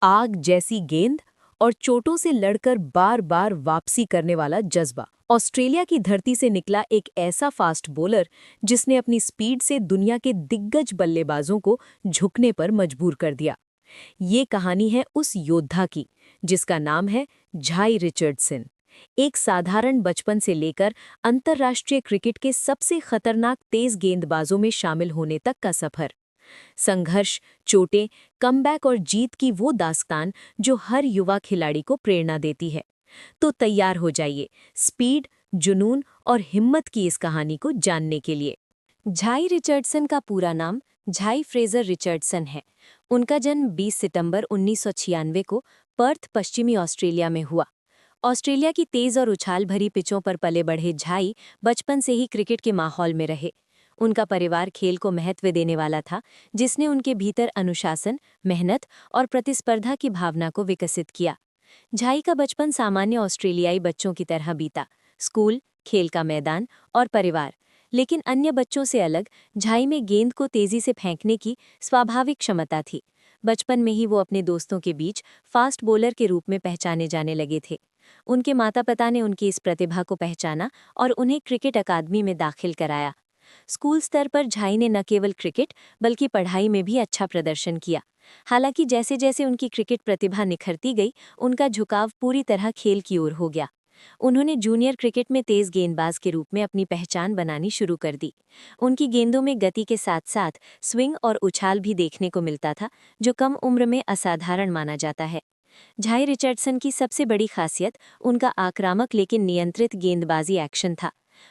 आग जैसी गेंद और चोटों से लड़कर बार बार वापसी करने वाला जज्बा। ऑस्ट्रेलिया की धरती से निकला एक ऐसा फास्ट बॉलर जिसने अपनी स्पीड से दुनिया के दिग्गज बल्लेबाजों को झुकने पर मजबूर कर दिया। ये कहानी है उस योद्धा की जिसका नाम है झाई रिचर्डसन। एक साधारण बचपन से लेकर अंतर्राष्ट्रीय क्रिकेट के सबसे खतरनाक तेज गेंदबाजों में शामिल होने तक का सफर। संघर्ष, चोटें, कमबैक और जीत की वो दास्तान जो हर युवा खिलाड़ी को प्रेरणा देती है। तो तैयार हो जाइए स्पीड, जुनून और हिम्मत की इस कहानी को जानने के लिए। झाई रिचर्डसन का पूरा नाम झाई फ्रेजर रिचर्डसन है। उनका जन्म 20 सितंबर 1996 को पर्थ, पश्चिमी ऑस्ट्रेलिया में हुआ। ऑस्ट्रेलिया की तेज और उछाल भरी पिचों पर पले बढ़े झाई बचपन से ही क्रिकेट के माहौल में रहे। उनका परिवार खेल को महत्व देने वाला था, जिसने उनके भीतर अनुशासन, मेहनत और प्रतिस्पर्धा की भावना को विकसित किया। झाई का बचपन सामान्य ऑस्ट्रेलियाई बच्चों की तरह बीता, स्कूल, खेल का मैदान और परिवार। लेकिन अन्य बच्चों से अलग झाई में गेंद को तेजी से फेंकने की स्वाभाविक क्षमता थी। बचपन में ही वो अपने दोस्तों के बीच फास्ट बॉलर के रूप में पहचाने जाने लगे थे। उनके माता पिता ने उनकी इस प्रतिभा को पहचाना और उन्हें क्रिकेट अकादमी में दाखिल कराया। स्कूल स्तर पर झाई ने न केवल क्रिकेट बल्कि पढ़ाई में भी अच्छा प्रदर्शन किया। हालांकि जैसे जैसे उनकी क्रिकेट प्रतिभा निखरती गई, उनका झुकाव पूरी तरह खेल की ओर हो गया। उन्होंने जूनियर क्रिकेट में तेज गेंदबाज के रूप में अपनी पहचान बनानी शुरू कर दी। उनकी गेंदों में गति के साथ साथ स्विंग और उछाल भी देखने को मिलता था, जो कम उम्र में असाधारण माना जाता है। झाई रिचर्डसन की सबसे बड़ी खासियत उनका आक्रामक लेकिन नियंत्रित गेंदबाजी एक्शन था।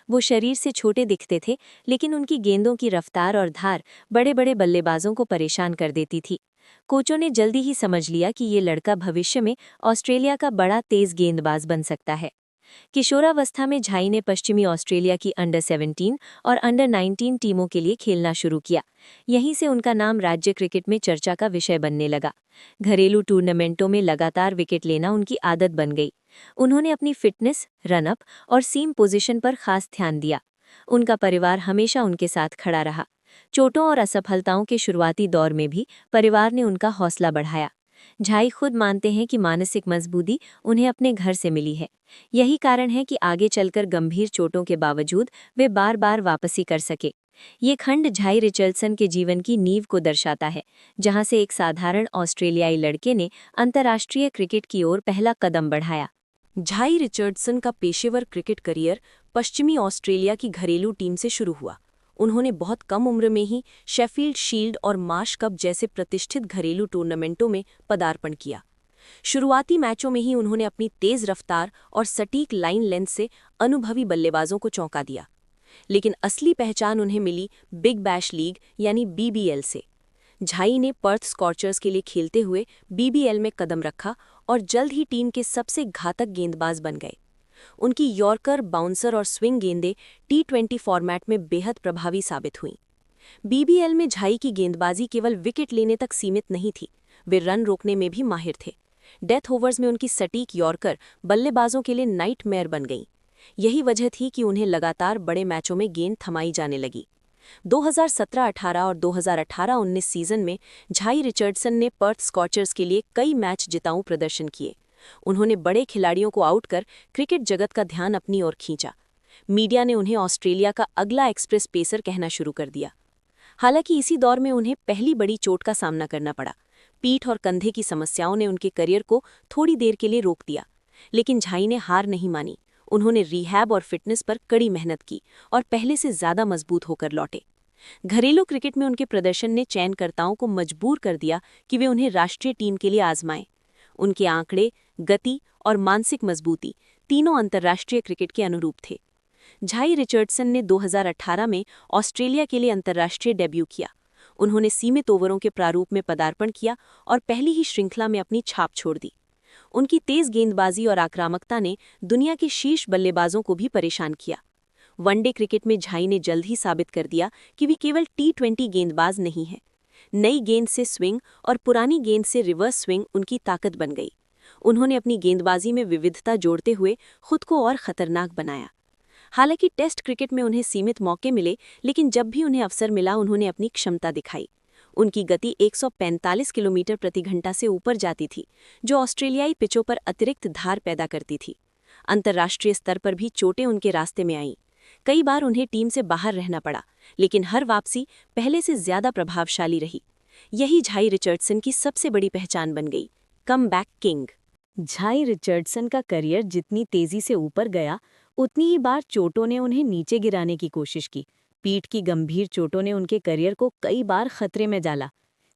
वो शरीर से छोटे दिखते थे, लेकिन उनकी गेंदों की रफ्तार और धार बड़े बड़े बल्लेबाजों को परेशान कर देती थी। कोचों ने जल्दी ही समझ लिया कि ये लड़का भविष्य में ऑस्ट्रेलिया का बड़ा तेज गेंदबाज बन सकता है। किशोरावस्था में झाई ने पश्चिमी ऑस्ट्रेलिया की अंडर 17 और अंडर 19 टीमों के लिए खेलना शुरू किया। यहीं से उनका नाम राज्य क्रिकेट में चर्चा का विषय बनने लगा। घरेलू टूर्नामेंटों में लगातार विकेट लेना उनकी आदत बन गई। उन्होंने अपनी फिटनेस, रनअप और सीम पोजीशन पर खास ध्यान दिया। उनका परिवार हमेशा उनके साथ खड़ा रहा। चोटों और असफलताओं के शुरुआती दौर में भी परिवार ने उनका हौसला बढ़ाया। झाई खुद मानते हैं कि मानसिक मजबूती उन्हें अपने घर से मिली है। यही कारण है कि आगे चलकर गंभीर चोटों के बावजूद वे बार बार वापसी कर सके। ये खंड झाई रिचर्डसन के जीवन की नींव को दर्शाता है, जहां से एक साधारण ऑस्ट्रेलियाई लड़के ने अंतर्राष्ट्रीय क्रिकेट की ओर पहला कदम बढ़ाया। झाई रिचर्डसन का पेशेवर क्रिकेट करियर पश्चिमी ऑस्ट्रेलिया की घरेलू टीम से शुरू हुआ। उन्होंने बहुत कम उम्र में ही शेफील्ड शील्ड और मार्श कप जैसे प्रतिष्ठित घरेलू टूर्नामेंटों में पदार्पण किया। शुरुआती मैचों में ही उन्होंने अपनी तेज रफ्तार और सटीक लाइन लेंथ से अनुभवी बल्लेबाजों को चौंका दिया। लेकिन असली पहचान उन्हें मिली बिग बैश लीग यानी बीबीएल से। झाई ने पर्थ स्कॉर्चर्स के लिए खेलते हुए बीबीएल में कदम रखा और जल्द ही टीम के सबसे घातक गेंदबाज बन गए। उनकी यॉर्कर, बाउंसर और स्विंग गेंदें T20 फॉर्मेट में बेहद प्रभावी साबित हुईं। बीबीएल में झाई की गेंदबाजी केवल विकेट लेने तक सीमित नहीं थी, वे रन रोकने में भी माहिर थे। डेथ ओवर्स में उनकी सटीक यॉर्कर बल्लेबाजों के लिए नाइटमेयर बन गई। यही वजह थी कि उन्हें लगातार बड़े मैचों में गेंद थमाई जाने लगी। 2017-18 और 2018-19 सीजन में झाई रिचर्डसन ने पर्थ स्कॉर्चर्स के लिए कई मैच जिताऊ प्रदर्शन किए। उन्होंने बड़े खिलाड़ियों को आउट कर क्रिकेट जगत का ध्यान अपनी ओर खींचा। मीडिया ने उन्हें ऑस्ट्रेलिया का अगला एक्सप्रेस पेसर कहना शुरू कर दिया। हालांकि इसी दौर में उन्हें पहली बड़ी चोट का सामना करना पड़ा। पीठ और कंधे की समस्याओं ने उनके करियर को थोड़ी देर के लिए रोक दिया। लेकिन झाई ने हार नहीं मानी। उन्होंने रिहैब और फिटनेस पर कड़ी मेहनत की और पहले से ज्यादा मजबूत होकर लौटे। घरेलू क्रिकेट में उनके प्रदर्शन ने चयनकर्ताओं को मजबूर कर दिया कि वे उन्हें राष्ट्रीय टीम के लिए आजमाएं। उनके आंकड़े, गति और मानसिक मजबूती तीनों अंतर्राष्ट्रीय क्रिकेट के अनुरूप थे। झाई रिचर्डसन ने 2018 में ऑस्ट्रेलिया के लिए अंतर्राष्ट्रीय डेब्यू किया। उन्होंने सीमित ओवरों के प्रारूप में पदार्पण किया और पहली ही श्रृंखला में अपनी छाप छोड़ दी। उनकी तेज गेंदबाजी और आक्रामकता ने दुनिया के शीर्ष बल्लेबाजों को भी परेशान किया। वनडे क्रिकेट में झाई ने जल्द ही साबित कर दिया कि वे केवल T20 गेंदबाज नहीं हैं। नई गेंद से स्विंग और पुरानी गेंद से रिवर्स स्विंग उनकी ताकत बन गई। उन्होंने अपनी गेंदबाजी में विविधता जोड़ते हुए खुद को और खतरनाक बनाया। हालांकि टेस्ट क्रिकेट में उन्हें सीमित मौके मिले, लेकिन जब भी उन्हें अवसर मिला उन्होंने अपनी क्षमता दिखाई। उनकी गति 145 किलोमीटर प्रति घंटा से ऊपर जाती थी, जो ऑस्ट्रेलियाई पिचों पर अतिरिक्त धार पैदा करती थी। अंतर्राष्ट्रीय स्तर पर भी चोटें उनके रास्ते में आईं। कई बार उन्हें टीम से बाहर रहना पड़ा, लेकिन हर वापसी पहले से ज्यादा प्रभावशाली रही। यही झाई रिचर्डसन की सबसे बड़ी पहचान बन गई, कम बैक किंग। झाई रिचर्डसन का करियर जितनी तेजी से ऊपर गया, उतनी ही बार चोटों ने उन्हें नीचे गिराने की कोशिश की। पीठ की गंभीर चोटों ने उनके करियर को कई बार खतरे में डाला।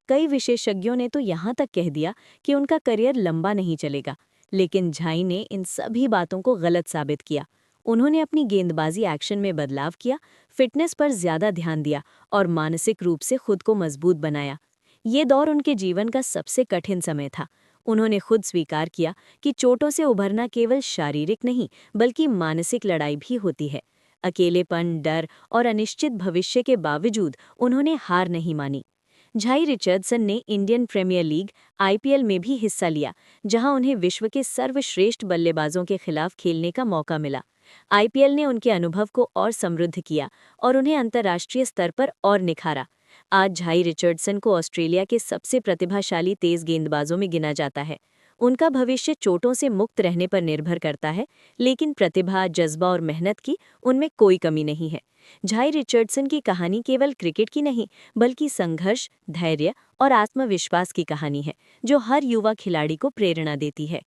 कई विशेषज्ञों ने तो यहाँ तक कह दिया कि उनका करियर लंबा नहीं चलेगा, लेकिन झाई ने इन सभी बातों को गलत साबित किया। उन्होंने अपनी गेंदबाजी एक्शन में बदलाव किया, फिटनेस पर ज्यादा ध्यान दिया और मानसिक रूप से खुद को मजबूत बनाया। ये दौर उनके जीवन का सबसे कठिन समय था। उन्होंने खुद स्वीकार किया कि चोटों से उभरना केवल शारीरिक नहीं, बल्कि मानसिक लड़ाई भी होती है। अकेलेपन, डर और अनिश्चित भविष्य के बावजूद उन्होंने हार नहीं मानी। झाई रिचर्डसन ने इंडियन प्रीमियर लीग (आईपीएल) में भी हिस्सा लिया, जहां उन्हें विश्व के सर्वश्रेष्ठ बल्लेबाजों के खिलाफ खेलने का मौका मिला। आईपीएल ने उनके अनुभव को और समृद्ध किया और उन्हें अंतर्राष्ट्रीय स्तर पर और निखारा। आज झाई रिचर्डसन को ऑस्ट्रेलिया के सबसे प्रतिभाशाली तेज गेंदबाजों में गिना जाता है। उनका भविष्य चोटों से मुक्त रहने पर निर्भर करता है, लेकिन प्रतिभा, जज्बा और मेहनत की उनमें कोई कमी नहीं है। झाई रिचर्डसन की कहानी केवल क्रिकेट की नहीं, बल्कि संघर्ष, धैर्य और आत्मविश्वास की कहानी है, जो हर युवा खिलाड़ी को प्रेरणा देती है।